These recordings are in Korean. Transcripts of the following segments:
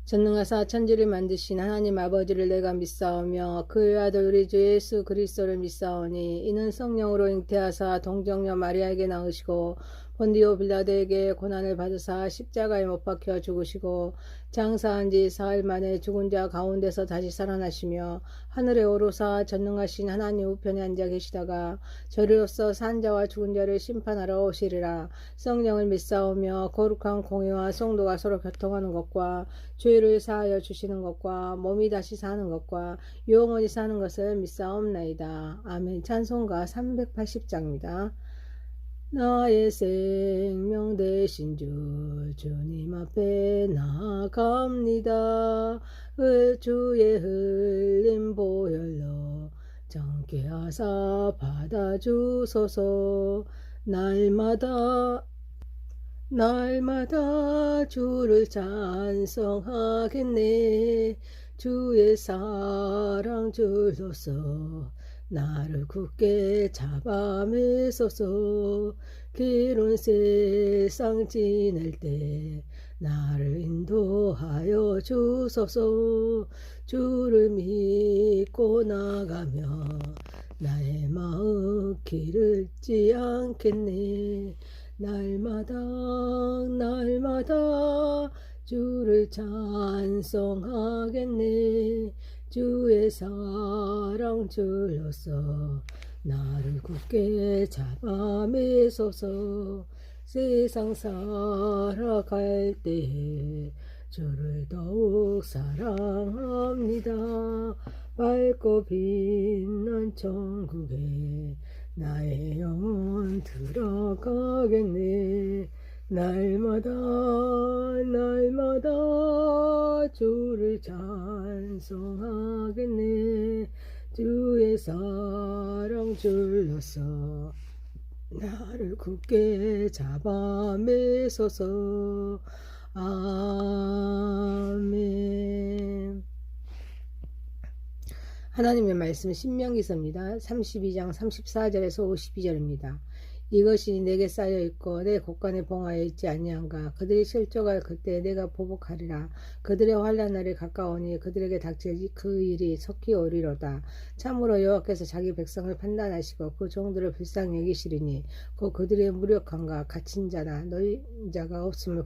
전능하사 천지를 만드신 하나님 아버지를 내가 믿사오며 그의 아들 우리 주 예수 그리스도를 믿사오니 이는 성령으로 잉태하사 동정녀 마리아에게 낳으시고 본디오 빌라도에게 고난을 받으사 십자가에 못 박혀 죽으시고 장사한 지 사흘 만에 죽은 자 가운데서 다시 살아나시며 하늘에 오르사 전능하신 하나님 우편에 앉아 계시다가 저리로서 산 자와 죽은 자를 심판하러 오시리라. 성령을 믿사오며 거룩한 공회와 성도가 서로 교통하는 것과 죄를 사하여 주시는 것과 몸이 다시 사는 것과 영원히 사는 것을 믿사옵나이다. 아멘. 찬송가 380장입니다. 나의 생명 되신 주 주님 앞에 나아갑니다. 주의 흘린 보혈로 정케 하사 받아주소서. 날마다 주를 찬송하겠네. 주의 사랑 줄로서 나를 굳게 잡아 매소서. 길은 세상 지낼 때 나를 인도하여 주소서. 주를 믿고 나가며 나의 마음 길을 잃지 않겠네. 날마다 주를 찬송하겠네. 주의 사랑 줄로서 나를 굳게 잡아 매소서. 세상 살아갈 때 주를 더욱 사랑합니다. 밝고 빛난 천국에 나의 영혼 들어가겠네. 날마다 주를 찬송하겠네. 주의 사랑 줄로서 나를 굳게 잡아 매소서. 아멘. 하나님의 말씀은 신명기서입니다. 32장 34절에서 52절입니다. 이것이 내게 쌓여 있고 내 곳간에 봉하여 있지 아니한가. 그들이 실족할 그때 내가 보복하리라. 그들의 환난 날이 가까우니 그들에게 닥칠 그 일이 속히 오리로다. 참으로 여호와께서 자기 백성을 판단하시고 그 종들을 불쌍히 여기시리니 곧 그들의 무력함과 갇힌 자나 너희 자가 없음을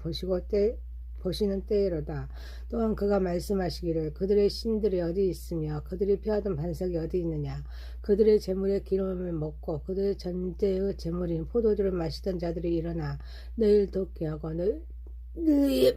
보시는 때이로다. 또한 그가 말씀하시기를 그들의 신들이 어디 있으며 그들이 피하던 반석이 어디 있느냐. 그들의 재물의 기름을 먹고 그들의 전제의 재물인 포도주를 마시던 자들이 일어나 너희를 돕게 하고 너희의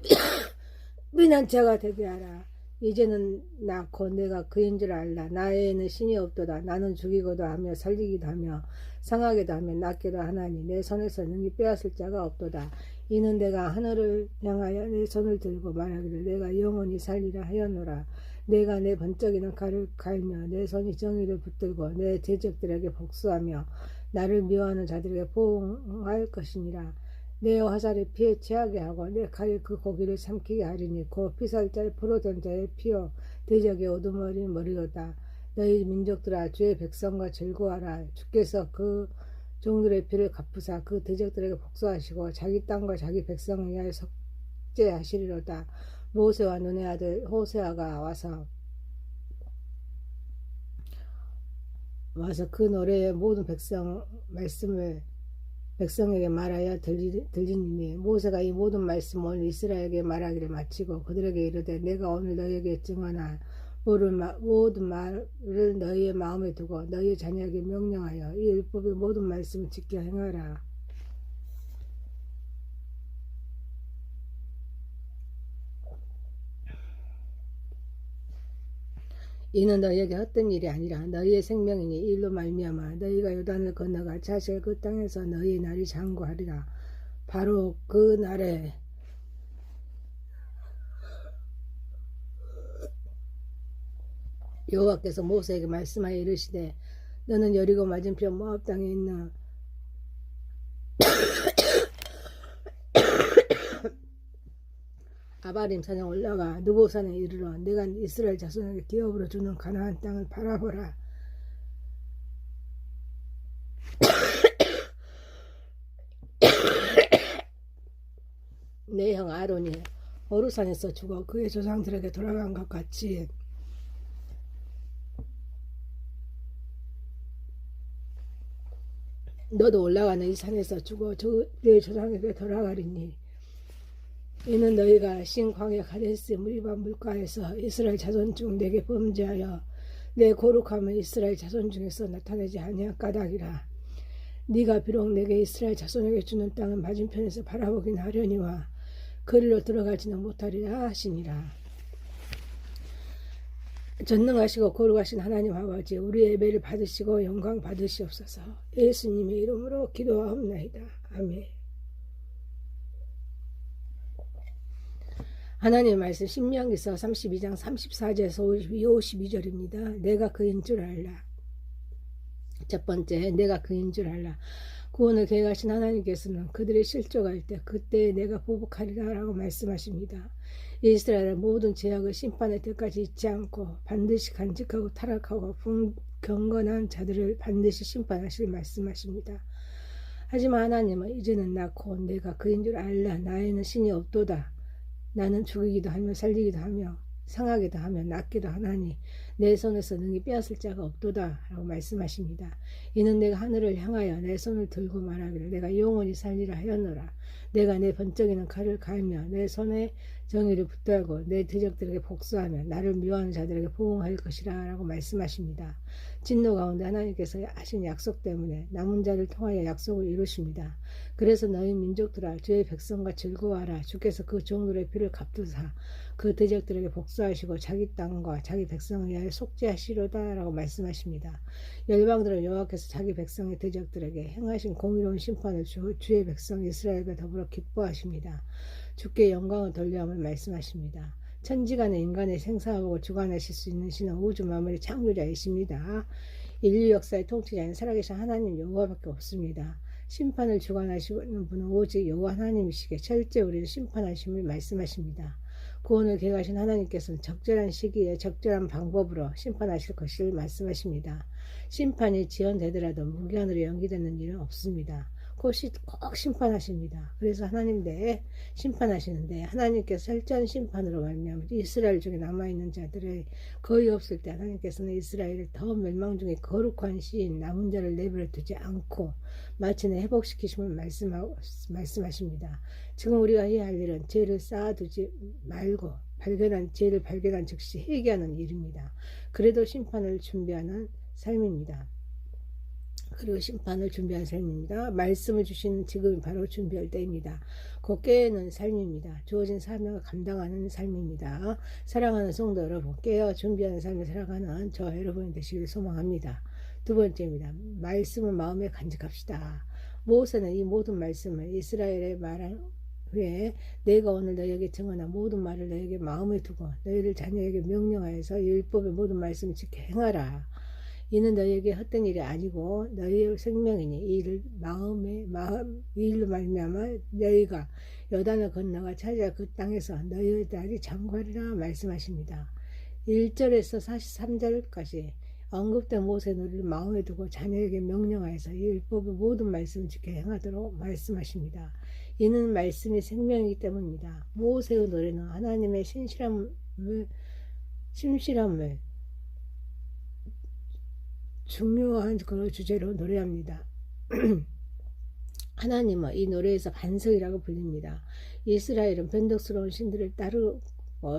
미난자가 되게 하라. 이제는 낳고 내가 그인 줄 알라. 나에는 신이 없도다. 나는 죽이고도 하며 살리기도 하며 상하게도 하며 낫게도 하나니 내 손에서 능히 빼앗을 자가 없도다. 이는 내가 하늘을 향하여 내 손을 들고 말하기를 내가 영원히 살리라 하였노라. 내가 내 번쩍이는 칼을 갈며 내 손이 정의를 붙들고 내 대적들에게 복수하며 나를 미워하는 자들에게 보응할 것이니라. 내 화살에 피에 취하게 하고 내 칼이 그 고기를 삼키게 하리니 곧 피살자의 포로된 자의 피요 대적의 오두머리 머리로다. 너희 민족들아 주의 백성과 즐거워하라. 주께서 그 종들의 피를 갚으사 그 대적들에게 복수하시고 자기 땅과 자기 백성을 위하여 속죄하시리로다. 모세와 눈의 아들 호세아가 와서 그 노래의 모든 말씀을 백성에게 말하여 들리니 모세가 이 모든 말씀을 오늘 이스라엘에게 말하기를 마치고 그들에게 이르되 내가 오늘 너희에게 증언할 모든 말을 너희의 마음에 두고 너희의 자녀에게 명령하여 이 율법의 모든 말씀을 지켜 행하라. 이는 너희에게 헛된 일이 아니라 너희의 생명이니 이 일로 말미암아 너희가 요단을 건너가 자실 그 땅에서 너희의 날이 장구하리라. 바로 그 날에 여호와께서 모세에게 말씀하여 이르시되 너는 여리고 맞은편 모압 땅에 있는 아바림 산에 올라가 느보 산에 이르러 내가 이스라엘 자손에게 기업으로 주는 가나안 땅을 바라보라. 내 형 아론이 오르산에서 죽어 그의 조상들에게 돌아간 것 같이 너도 올라가는 이 산에서 죽어 내 조상에게 돌아가리니 이는 너희가 신 광야 가데스 무리바 물가에서 이스라엘 자손 중 내게 범죄하여 내 거룩함을 이스라엘 자손 중에서 나타내지 아니한 까닭이라. 네가 비록 내게 이스라엘 자손에게 주는 땅은 맞은편에서 바라보긴 하려니와 그리로 들어가지는 못하리라 하시니라. 전능하시고 거룩하신 하나님 아버지, 우리 예배를 받으시고 영광 받으시옵소서. 예수님의 이름으로 기도하옵나이다. 아멘. 하나님의 말씀 신명기서 32장 34절에서 52절입니다. 내가 그인 줄 알라. 첫 번째, 내가 그인 줄 알라. 구원을 계획하신 하나님께서는 그들이 실족할 때 그때 내가 보복하리라 라고 말씀하십니다. 이스라엘의 모든 죄악을 심판할 때까지 잊지 않고 반드시 간직하고 타락하고 경건한 자들을 반드시 심판하실 말씀하십니다. 하지만 하나님은 이제는 나 곧 내가 그인 줄 알라. 나에는 신이 없도다. 나는 죽이기도 하며 살리기도 하며 상하기도 하며 낫기도 하나니 내 손에서 능히 빼앗을 자가 없도다 라고 말씀하십니다. 이는 내가 하늘을 향하여 내 손을 들고 말하기를 내가 영원히 살리라 하였노라. 내가 내 번쩍이는 칼을 갈며 내 손에 정의를 붙들고 내 대적들에게 복수하며 나를 미워하는 자들에게 보응할 것이라 라고 말씀하십니다. 진노 가운데 하나님께서 하신 약속 때문에 남은 자를 통하여 약속을 이루십니다. 그래서 너희 민족들아 주의 백성과 즐거워하라. 주께서 그 종들의 피를 갚으사 그 대적들에게 복수하시고 자기 땅과 자기 백성을 위하여 속죄하시로다 라고 말씀하십니다. 열방들은 여호와께서 자기 백성의 대적들에게 행하신 공의로운 심판을 주의 백성 이스라엘과 더불어 기뻐하십니다. 주께 영광을 돌려함을 말씀하십니다. 천지간의 인간의 생사하고 주관하실 수 있는 신은 우주 만물의 창조자이십니다. 인류 역사의 통치자인 살아계신 하나님 여호와밖에 없습니다. 심판을 주관하시는 분은 오직 여호와 하나님이시기에 철저히 우리를 심판하심을 말씀하십니다. 구원을 계획하신 하나님께서는 적절한 시기에 적절한 방법으로 심판하실 것을 말씀하십니다. 심판이 지연되더라도 무기한으로 연기되는 일은 없습니다. 꼭 심판하십니다. 그래서 하나님 내에 심판하시는데 하나님께서 철저한 심판으로 말미암아 이스라엘 중에 남아있는 자들의 거의 없을 때 하나님께서는 이스라엘을 더 멸망 중에 거룩한 시인 남은 자를 내버려 두지 않고 마침내 회복시키심을 말씀하십니다. 지금 우리가 해야 할 일은 죄를 쌓아두지 말고 죄를 발견한 즉시 회개하는 일입니다. 그래도 심판을 준비하는 삶입니다. 말씀을 주시는 지금이 바로 준비할 때입니다. 곧 깨어있는 삶입니다. 주어진 사명을 감당하는 삶입니다. 사랑하는 성도 여러분, 깨어 준비하는 삶을 살아가는 저 여러분이 되시기를 소망합니다. 두 번째입니다. 말씀을 마음에 간직합시다. 모세는 이 모든 말씀을 이스라엘에 말한 후에 내가 오늘 너희에게 정하는 모든 말을 너희에게 마음에 두고 너희를 자녀에게 명령하여서 율법의 모든 말씀을 지켜 행하라. 이는 너희에게 헛된 일이 아니고 너희의 생명이니 이 일로 말미암아 너희가 요단을 건너가 차지할 그 땅에서 너희의 딸이 장구하리라 말씀하십니다. 1절에서 43절까지 언급된 모세의 노래를 마음에 두고 자녀에게 명령하여서 이 율법의 모든 말씀을 지켜 행하도록 말씀하십니다. 이는 말씀이 생명이기 때문입니다. 모세의 노래는 하나님의 신실함을 중요한 그런 주제로 노래합니다. 하나님은 이 노래에서 반석이라고 불립니다. 이스라엘은 변덕스러운 신들을 따르고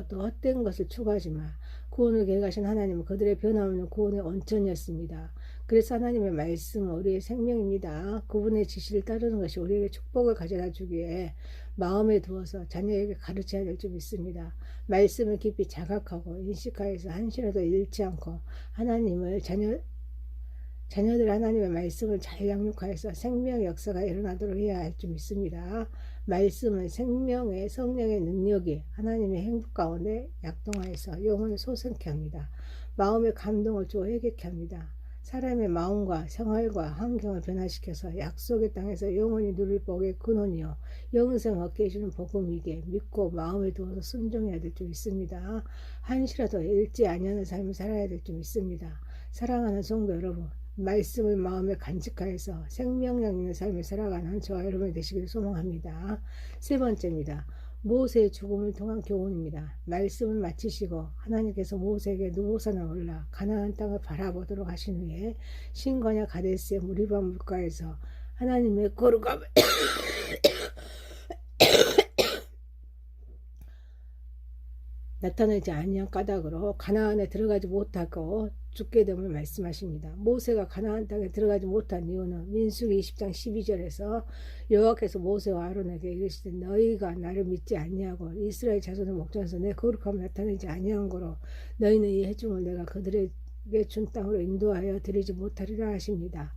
또 헛된 것을 추구하지만 구원을 계획하신 하나님은 그들의 변함없는 구원의 원천이었습니다. 그래서 하나님의 말씀은 우리의 생명입니다. 그분의 지시를 따르는 것이 우리에게 축복을 가져다 주기에 마음에 두어서 자녀에게 가르쳐야 될 줄 믿습니다. 말씀을 깊이 자각하고 인식하여서 한시라도 잃지 않고 자녀들 하나님의 말씀을 잘 양육하여서 생명의 역사가 일어나도록 해야 할 줄 믿습니다. 말씀은 생명의 성령의 능력이 하나님의 행복 가운데 약동하여서 영혼을 소생케 합니다. 마음의 감동을 주어 회개케 합니다. 사람의 마음과 생활과 환경을 변화시켜서 약속의 땅에서 영원히 누릴 복의 근원이요 영생 얻게 해주는 복음이기에 믿고 마음에 두어서 순종해야 될 줄 믿습니다. 한시라도 잃지 아니하는 삶을 살아야 될 줄 믿습니다. 사랑하는 성도 여러분, 말씀을 마음에 간직하여서 생명력 있는 삶을 살아가는 저와 여러분이 되시기를 소망합니다. 세 번째입니다. 모세의 죽음을 통한 교훈입니다. 말씀을 마치시고 하나님께서 모세에게 누보산을 올라 가나안 땅을 바라보도록 하신 후에 신과냐 가데스의 무리바 물가에서 하나님의 거룩함을 나타내지 아니한 까닭으로 가나안에 들어가지 못하고 죽게 됨을 말씀하십니다. 모세가 가나안 땅에 들어가지 못한 이유는 민수기 20장 12절에서 여호와께서 모세와 아론에게 이르시되 너희가 나를 믿지 아니하고 이스라엘 자손의 목전에서 내 거룩함을 나타내지 아니한 거로 너희는 이 회중을 내가 그들에게 준 땅으로 인도하여 드리지 못하리라 하십니다.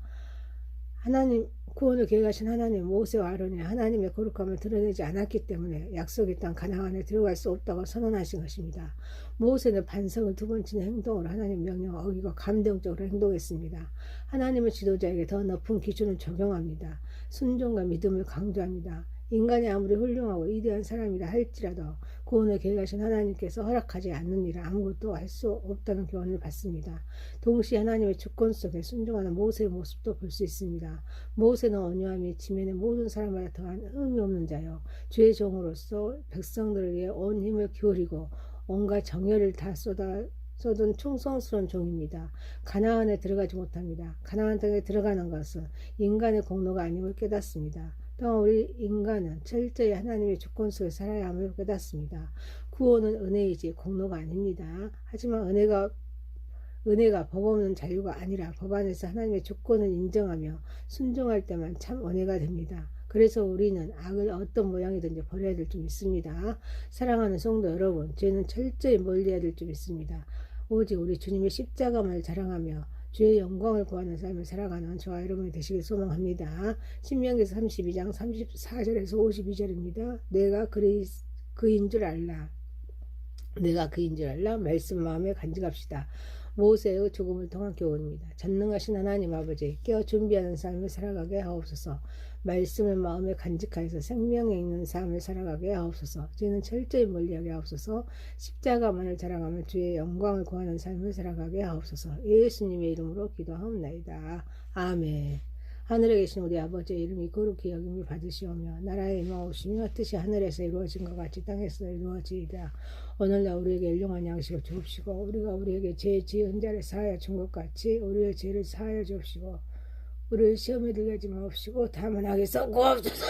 하나님 구원을 계획하신 하나님 모세와 아론이 하나님의 거룩함을 드러내지 않았기 때문에 약속의 땅 가나안에 들어갈 수 없다고 선언하신 것입니다. 모세는 반성을 두 번 치는 행동으로 하나님 명령을 어기고 감정적으로 행동했습니다. 하나님의 지도자에게 더 높은 기준을 적용합니다. 순종과 믿음을 강조합니다. 인간이 아무리 훌륭하고 위대한 사람이라 할지라도 구원을 계획하신 하나님께서 허락하지 않는 일은 아무것도 할 수 없다는 교훈을 받습니다. 동시에 하나님의 주권 속에 순종하는 모세의 모습도 볼 수 있습니다. 모세는 온유함이 지면의 모든 사람마다 더한 의미 없는 자요 주의 종으로서 백성들을 위해 온 힘을 기울이고 온갖 정열을 다 쏟은 충성스러운 종입니다. 가나안에 들어가지 못합니다. 가나안 땅에 들어가는 것은 인간의 공로가 아님을 깨닫습니다. 또한 우리 인간은 철저히 하나님의 주권 속에 살아야 함을 깨닫습니다. 구원은 은혜이지 공로가 아닙니다. 하지만 은혜가 법 없는 자유가 아니라 법 안에서 하나님의 주권을 인정하며 순종할 때만 참 은혜가 됩니다. 그래서 우리는 악을 어떤 모양이든지 버려야 될 줄 믿습니다. 사랑하는 성도 여러분, 죄는 철저히 멀리해야 될 줄 믿습니다. 오직 우리 주님의 십자가만을 자랑하며 주의 영광을 구하는 삶을 살아가는 저와 여러분이 되시길 소망합니다. 신명기서 32장 34절에서 52절입니다. 내가 그인 줄 알라. 말씀 마음에 간직합시다. 모세의 죽음을 통한 교훈입니다. 전능하신 하나님 아버지, 깨어 준비하는 삶을 살아가게 하옵소서. 말씀을 마음에 간직하여서 생명에 있는 삶을 살아가게 하옵소서. 죄는 철저히 멀리하게 하옵소서. 십자가만을 자랑하며 주의 영광을 구하는 삶을 살아가게 하옵소서. 예수님의 이름으로 기도하옵나이다. 아멘. 하늘에 계신 우리 아버지의 이름이 거룩히 여김을 받으시오며 나라에 임하옵시며 뜻이 하늘에서 이루어진 것 같이 땅에서 이루어지이다. 오늘날 우리에게 일용할 양식을 주옵시고 우리가 우리에게 죄 지은 자를 사하여 준 것 같이 우리의 죄를 사하여 주옵시고 우리를 시험에 들게 하지 마옵시고 다만 악에서 구하옵소서.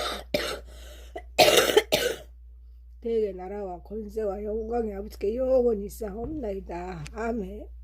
대개 나라와 권세와 영광이 아버지께 영원히 있사옵나이다. 아멘.